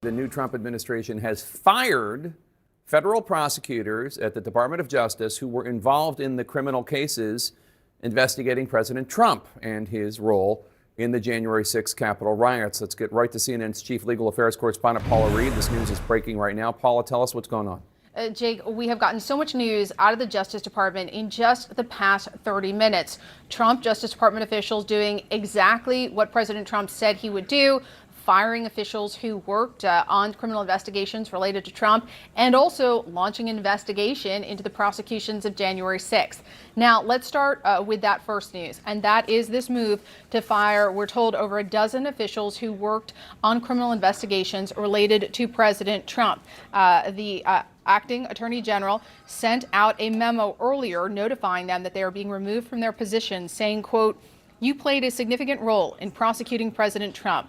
The new Trump administration has fired federal prosecutors at the Department of Justice who were involved in the criminal cases investigating President Trump and his role in the January 6th Capitol riots. Let's get right to CNN's chief legal affairs correspondent, Paula Reed. This news is breaking right now. Paula, tell us what's going on. Jake, we have gotten so much news out of the Justice Department in just the past 30 minutes. Trump Justice Department officials doing exactly what President Trump said he would do, firing officials who worked on criminal investigations related to Trump, and also launching an investigation into the prosecutions of January 6th. Now, let's start with that first news, and that is this move to fire, we're told, over a dozen officials who worked on criminal investigations related to President Trump. The acting attorney general sent out a memo earlier notifying them that they are being removed from their positions, saying, quote, "You played a significant role in prosecuting President Trump.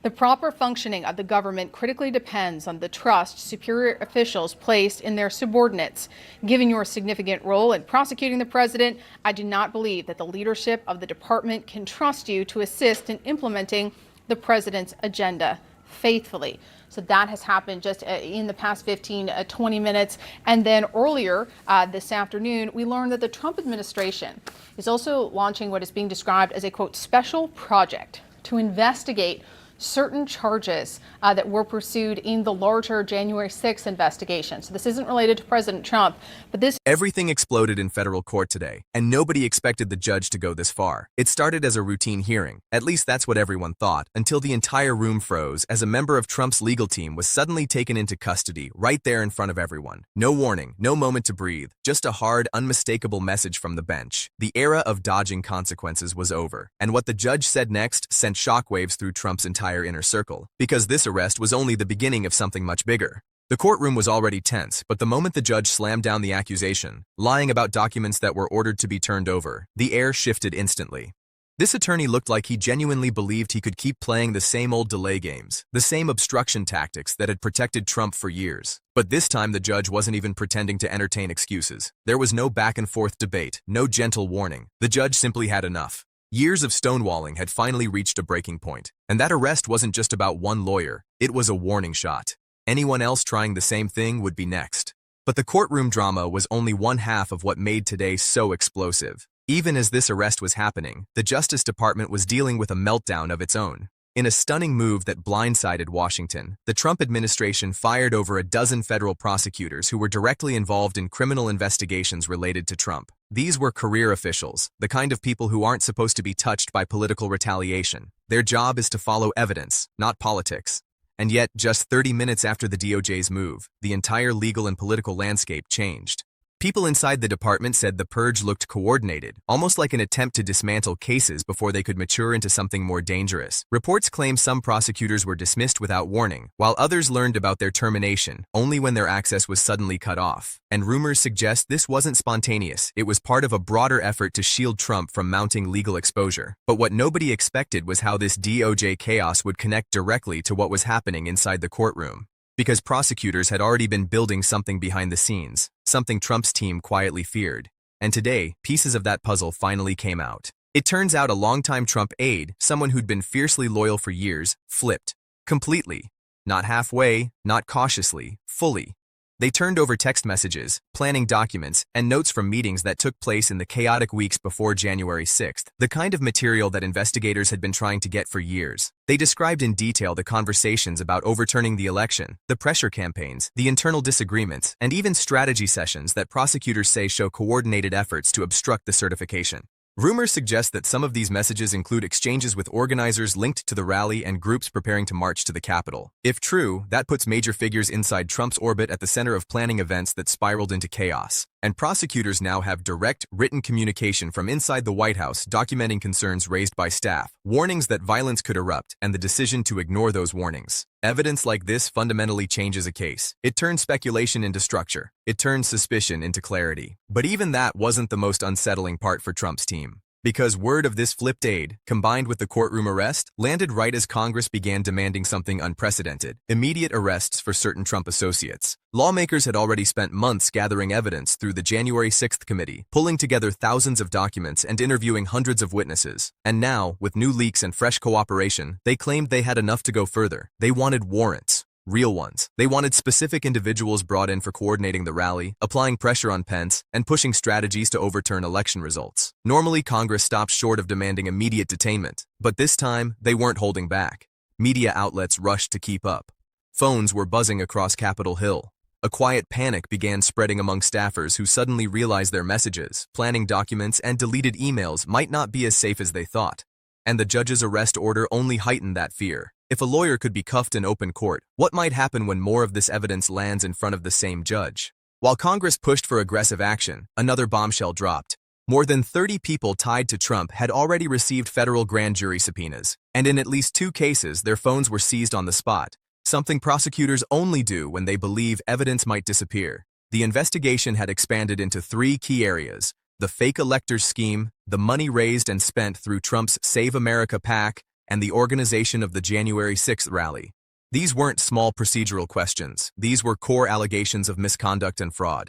The proper functioning of the government critically depends on the trust superior officials place in their subordinates. Given your significant role in prosecuting the president, I do not believe that the leadership of the department can trust you to assist in implementing the president's agenda faithfully." So that has happened just in the past 20 minutes. And then earlier this afternoon, we learned that the Trump administration is also launching what is being described as a, quote, special project to investigate certain charges that were pursued in the larger January 6th investigation. So this isn't related to President Trump, but this... Everything exploded in federal court today, and nobody expected the judge to go this far. It started as a routine hearing. At least that's what everyone thought, until the entire room froze as a member of Trump's legal team was suddenly taken into custody right there in front of everyone. No warning, no moment to breathe, just a hard, unmistakable message from the bench. The era of dodging consequences was over, and what the judge said next sent shockwaves through Trump's entire inner circle, because this arrest was only the beginning of something much bigger. The courtroom was already tense, but the moment the judge slammed down the accusation, lying about documents that were ordered to be turned over, the air shifted instantly. This attorney looked like he genuinely believed he could keep playing the same old delay games, the same obstruction tactics that had protected Trump for years. But this time the judge wasn't even pretending to entertain excuses. There was no back and forth debate, no gentle warning. The judge simply had enough. Years of stonewalling had finally reached a breaking point, and that arrest wasn't just about one lawyer, it was a warning shot. Anyone else trying the same thing would be next. But the courtroom drama was only one half of what made today so explosive. Even as this arrest was happening, the Justice Department was dealing with a meltdown of its own. In a stunning move that blindsided Washington, the Trump administration fired over a dozen federal prosecutors who were directly involved in criminal investigations related to Trump. These were career officials, the kind of people who aren't supposed to be touched by political retaliation. Their job is to follow evidence, not politics. And yet, just 30 minutes after the DOJ's move, the entire legal and political landscape changed. People inside the department said the purge looked coordinated, almost like an attempt to dismantle cases before they could mature into something more dangerous. Reports claim some prosecutors were dismissed without warning, while others learned about their termination only when their access was suddenly cut off. And rumors suggest this wasn't spontaneous, it was part of a broader effort to shield Trump from mounting legal exposure. But what nobody expected was how this DOJ chaos would connect directly to what was happening inside the courtroom. Because prosecutors had already been building something behind the scenes, something Trump's team quietly feared. And today, pieces of that puzzle finally came out. It turns out a longtime Trump aide, someone who'd been fiercely loyal for years, flipped. Completely. Not halfway, not cautiously, fully. They turned over text messages, planning documents, and notes from meetings that took place in the chaotic weeks before January 6th, the kind of material that investigators had been trying to get for years. They described in detail the conversations about overturning the election, the pressure campaigns, the internal disagreements, and even strategy sessions that prosecutors say show coordinated efforts to obstruct the certification. Rumors suggest that some of these messages include exchanges with organizers linked to the rally and groups preparing to march to the Capitol. If true, that puts major figures inside Trump's orbit at the center of planning events that spiraled into chaos. And prosecutors now have direct, written communication from inside the White House documenting concerns raised by staff, warnings that violence could erupt, and the decision to ignore those warnings. Evidence like this fundamentally changes a case. It turns speculation into structure. It turns suspicion into clarity. But even that wasn't the most unsettling part for Trump's team. Because word of this flipped aide, combined with the courtroom arrest, landed right as Congress began demanding something unprecedented: immediate arrests for certain Trump associates. Lawmakers had already spent months gathering evidence through the January 6th committee, pulling together thousands of documents and interviewing hundreds of witnesses. And now, with new leaks and fresh cooperation, they claimed they had enough to go further. They wanted warrants. real ones. They wanted specific individuals brought in for coordinating the rally, applying pressure on Pence, and pushing strategies to overturn election results. Normally, Congress stops short of demanding immediate detainment, but this time, they weren't holding back. Media outlets rushed to keep up. Phones were buzzing across Capitol Hill. A quiet panic began spreading among staffers who suddenly realized their messages, planning documents, and deleted emails might not be as safe as they thought. And the judge's arrest order only heightened that fear. If a lawyer could be cuffed in open court, what might happen when more of this evidence lands in front of the same judge? While Congress pushed for aggressive action, another bombshell dropped. More than 30 people tied to Trump had already received federal grand jury subpoenas, and in at least 2 cases, their phones were seized on the spot, something prosecutors only do when they believe evidence might disappear. The investigation had expanded into 3 key areas: the fake electors scheme, the money raised and spent through Trump's Save America PAC, and the organization of the January 6th rally. These weren't small procedural questions. These were core allegations of misconduct and fraud.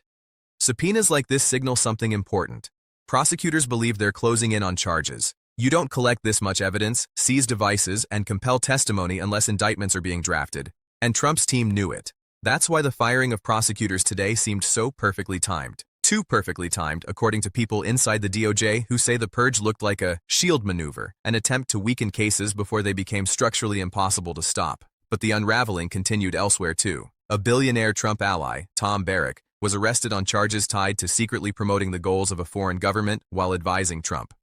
Subpoenas like this signal something important. Prosecutors believe they're closing in on charges. You don't collect this much evidence, seize devices, and compel testimony unless indictments are being drafted. And Trump's team knew it. That's why the firing of prosecutors today seemed so perfectly timed. Too perfectly timed, according to people inside the DOJ who say the purge looked like a shield maneuver, an attempt to weaken cases before they became structurally impossible to stop. But the unraveling continued elsewhere too. A billionaire Trump ally, Tom Barrack, was arrested on charges tied to secretly promoting the goals of a foreign government while advising Trump.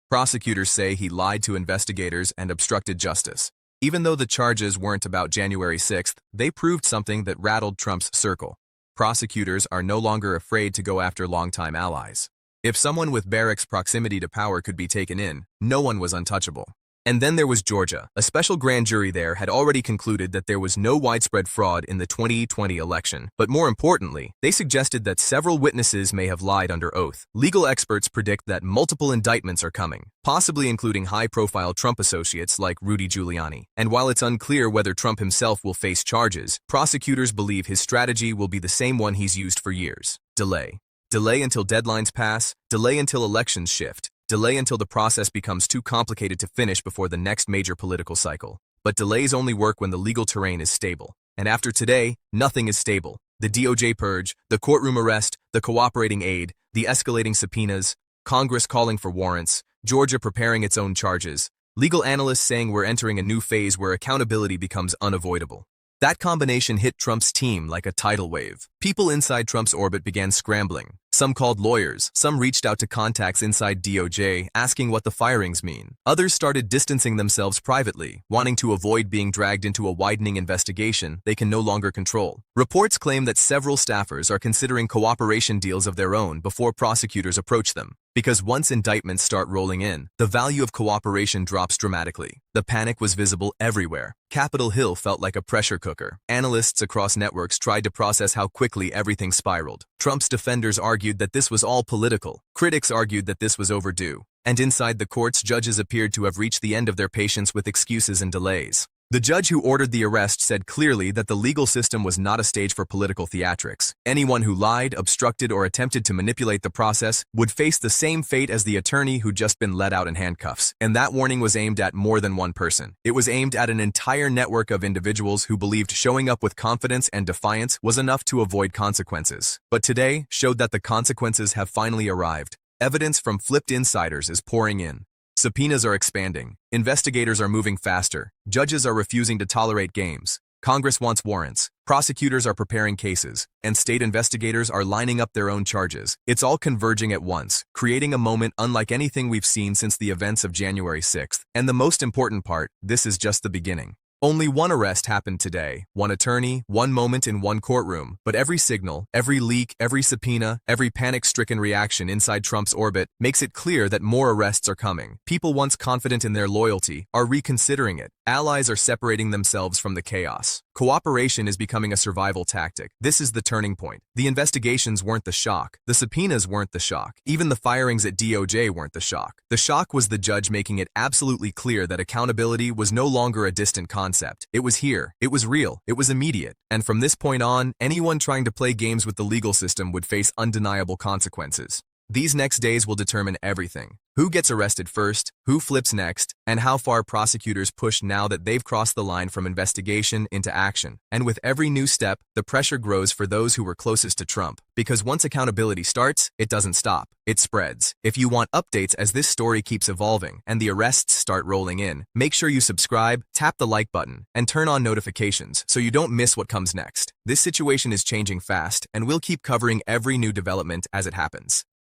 Prosecutors say he lied to investigators and obstructed justice. Even though the charges weren't about January 6th, they proved something that rattled Trump's circle. Prosecutors are no longer afraid to go after longtime allies. If someone with Barrack's proximity to power could be taken in, no one was untouchable. And then there was Georgia. A special grand jury there had already concluded that there was no widespread fraud in the 2020 election. But more importantly, they suggested that several witnesses may have lied under oath. Legal experts predict that multiple indictments are coming, possibly including high-profile Trump associates like Rudy Giuliani. And while it's unclear whether Trump himself will face charges, prosecutors believe his strategy will be the same one he's used for years. Delay. Delay until deadlines pass, delay until elections shift, delay until the process becomes too complicated to finish before the next major political cycle. But delays only work when the legal terrain is stable. And after today, nothing is stable. The DOJ purge, the courtroom arrest, the cooperating aid, the escalating subpoenas, Congress calling for warrants, Georgia preparing its own charges, legal analysts saying we're entering a new phase where accountability becomes unavoidable. That combination hit Trump's team like a tidal wave. People inside Trump's orbit began scrambling. Some called lawyers, some reached out to contacts inside DOJ, asking what the firings mean. Others started distancing themselves privately, wanting to avoid being dragged into a widening investigation they can no longer control. Reports claim that several staffers are considering cooperation deals of their own before prosecutors approach them. Because once indictments start rolling in, the value of cooperation drops dramatically. The panic was visible everywhere. Capitol Hill felt like a pressure cooker. Analysts across networks tried to process how quickly everything spiraled. Trump's defenders argued that this was all political. Critics argued that this was overdue. And inside the courts, judges appeared to have reached the end of their patience with excuses and delays. The judge who ordered the arrest said clearly that the legal system was not a stage for political theatrics. Anyone who lied, obstructed, or attempted to manipulate the process would face the same fate as the attorney who'd just been let out in handcuffs. And that warning was aimed at more than one person. It was aimed at an entire network of individuals who believed showing up with confidence and defiance was enough to avoid consequences. But today showed that the consequences have finally arrived. Evidence from flipped insiders is pouring in. Subpoenas are expanding. Investigators are moving faster. Judges are refusing to tolerate games. Congress wants warrants. Prosecutors are preparing cases. And state investigators are lining up their own charges. It's all converging at once, creating a moment unlike anything we've seen since the events of January 6th. And the most important part, this is just the beginning. Only one arrest happened today, one attorney, one moment in one courtroom, but every signal, every leak, every subpoena, every panic-stricken reaction inside Trump's orbit makes it clear that more arrests are coming. People once confident in their loyalty are reconsidering it. Allies are separating themselves from the chaos. Cooperation is becoming a survival tactic. This is the turning point. The investigations weren't the shock. The subpoenas weren't the shock. Even the firings at DOJ weren't the shock. The shock was the judge making it absolutely clear that accountability was no longer a distant concept. It was here. It was real. It was immediate. And from this point on, anyone trying to play games with the legal system would face undeniable consequences. These next days will determine everything. Who gets arrested first, who flips next, and how far prosecutors push now that they've crossed the line from investigation into action. And with every new step, the pressure grows for those who were closest to Trump. Because once accountability starts, it doesn't stop. It spreads. If you want updates as this story keeps evolving and the arrests start rolling in, make sure you subscribe, tap the like button, and turn on notifications so you don't miss what comes next. This situation is changing fast, and we'll keep covering every new development as it happens.